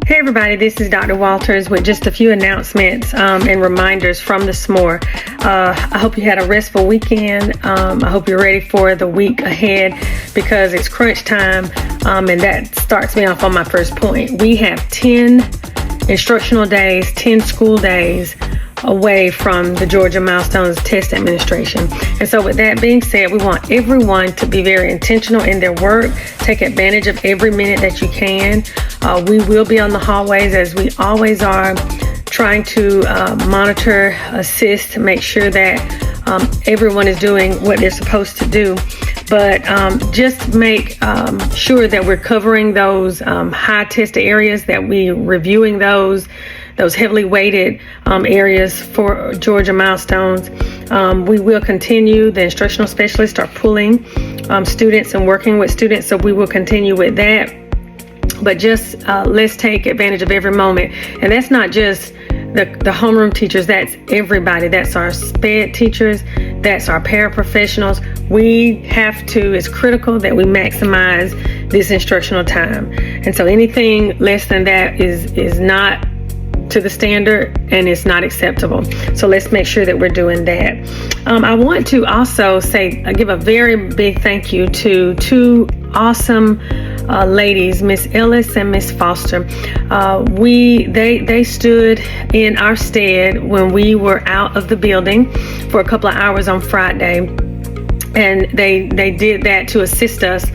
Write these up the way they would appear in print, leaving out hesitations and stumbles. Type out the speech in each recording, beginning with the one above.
Hey everybody, this is Dr. Walters with just a few announcements and reminders from the SMORE. I hope you had a restful weekend. I hope you're ready for the week ahead because it's crunch time, and that starts me off on my first point. We have 10 instructional days, 10 school days away from the Georgia Milestones Test Administration. And so with that being said, we want everyone to be very intentional in their work. Take advantage of every minute that you can. We will be on the hallways as we always are, trying to monitor, assist, make sure that everyone is doing what they're supposed to do. But just make sure that we're covering those high test areas, that we're reviewing those heavily weighted areas for Georgia Milestones. We will continue. The instructional specialists are pulling students and working with students, so we will continue with that. But just let's take advantage of every moment. And that's not just the homeroom teachers, that's everybody. That's our SPED teachers, that's our paraprofessionals. We have to, it's critical that we maximize this instructional time. And so anything less than that is not to the standard and it's not acceptable. So let's make sure that we're doing that. I want to also give a very big thank you to two awesome ladies, Miss Ellis and Miss Foster. They stood in our stead when we were out of the building for a couple of hours on Friday. And they did that to assist us.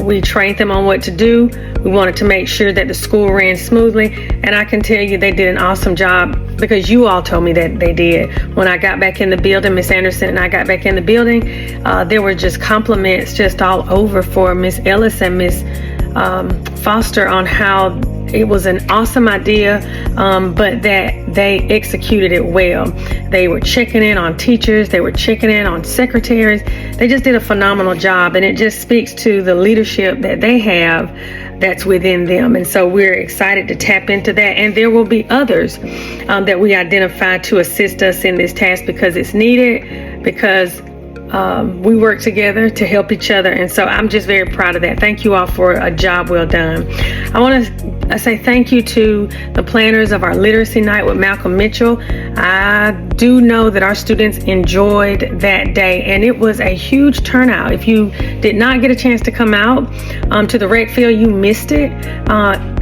We trained them on what to do. We wanted to make sure that the school ran smoothly. And I can tell you they did an awesome job because you all told me that they did. When I got back in the building, Miss Anderson and I got back in the building, there were just compliments just all over for Miss Ellis and Miss Foster on how it was an awesome idea, but that they executed it well. They were checking in on teachers. They were checking in on secretaries. They just did a phenomenal job, and it just speaks to the leadership that they have that's within them. And so we're excited to tap into that. And there will be others that we identify to assist us in this task because it's needed, because we work together to help each other. And so I'm just very proud of that. Thank you all for a job well done. I want to say thank you to the planners of our Literacy Night with Malcolm Mitchell. I do know that our students enjoyed that day, and it was a huge turnout. If you did not get a chance to come out to the rec field, you missed it.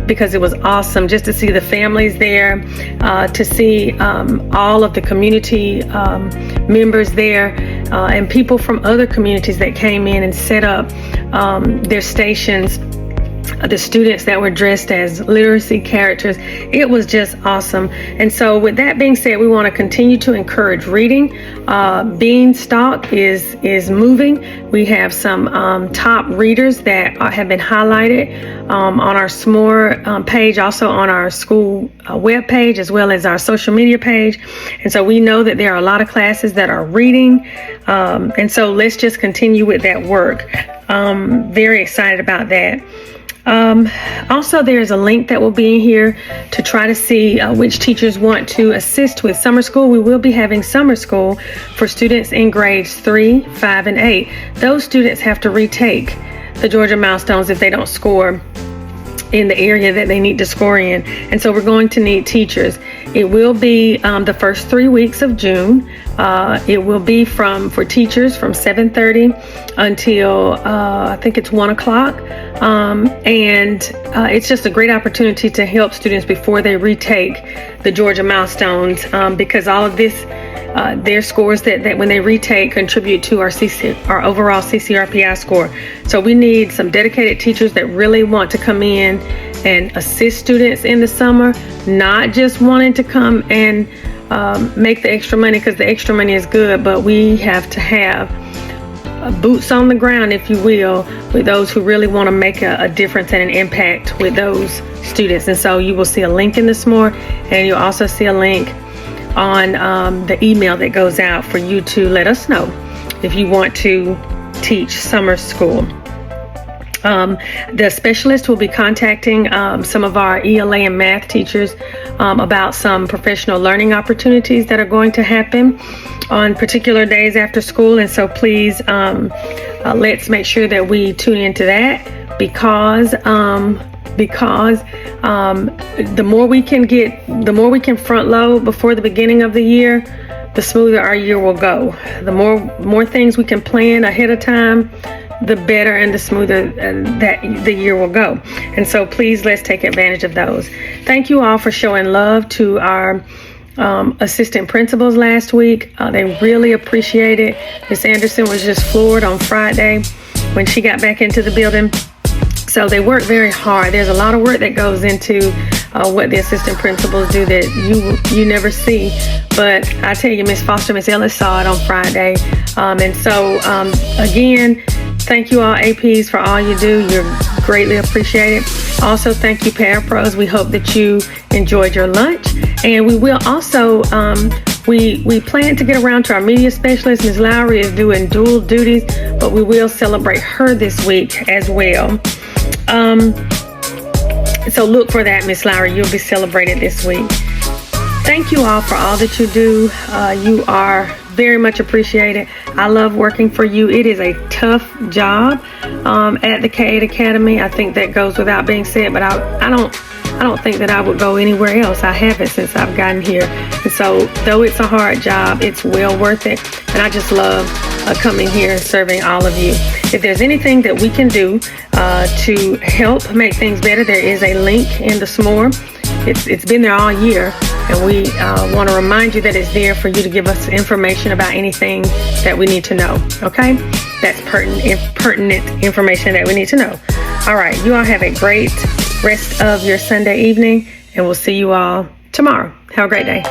Because it was awesome just to see the families there, to see all of the community members there, and people from other communities that came in and set up their stations. The students that were dressed as literacy characters. It was just awesome. And so with that being said, we want to continue to encourage reading. Beanstalk is moving. We have some top readers that have been highlighted on our SMORE page, also on our school web page, as well as our social media page. And so we know that there are a lot of classes that are reading. And so let's just continue with that work. Very excited about that. Also, there's a link that will be in here to try to see which teachers want to assist with summer school. We will be having summer school for students in grades 3, 5, and 8. Those students have to retake the Georgia Milestones if they don't score in the area that they need to score in. And so we're going to need teachers. It will be the first 3 weeks of June. It will be for teachers from 7:30 until I think it's 1 o'clock. And it's just a great opportunity to help students before they retake the Georgia Milestones, because all of this, their scores that when they retake contribute to our overall CCRPI score. So we need some dedicated teachers that really want to come in and assist students in the summer, not just wanting to come and make the extra money, because the extra money is good, but we have to have boots on the ground, if you will, with those who really want to make a difference and an impact with those students. And so you will see a link in the SMORE, and you'll also see a link on the email that goes out for you to let us know if you want to teach summer school. The specialist will be contacting some of our ELA and math teachers about some professional learning opportunities that are going to happen on particular days after school. And so please, let's make sure that we tune into that, because because the more we can front load before the beginning of the year, the smoother our year will go. The more things we can plan ahead of time, the better and the smoother that the year will go. And so please, let's take advantage of those. Thank you all for showing love to our assistant principals last week. They really appreciate it. Miss Anderson was just floored on Friday when she got back into the building. So they work very hard. There's a lot of work that goes into what the assistant principals do that you never see. But I tell you, Miss Foster, Miss Ellis saw it on Friday. And so again, thank you all APs for all you do. You're greatly appreciated. Also, thank you Parapros. We hope that you enjoyed your lunch. And we will also, we plan to get around to our media specialist. Ms. Lowry is doing dual duties, but we will celebrate her this week as well. So look for that, Ms. Lowry. You'll be celebrated this week. Thank you all for all that you do. You are very much appreciated. I love working for you. It is a tough job at the K8 Academy. I think that goes without being said, but I don't think that I would go anywhere else. I haven't since I've gotten here. And so though it's a hard job, it's well worth it. And I just love coming here and serving all of you. If there's anything that we can do to help make things better, there is a link in the SMORE. It's been there all year, and we want to remind you that it's there for you to give us information about anything that we need to know, okay? That's pertinent information that we need to know. All right, you all have a great rest of your Sunday evening, and we'll see you all tomorrow. Have a great day.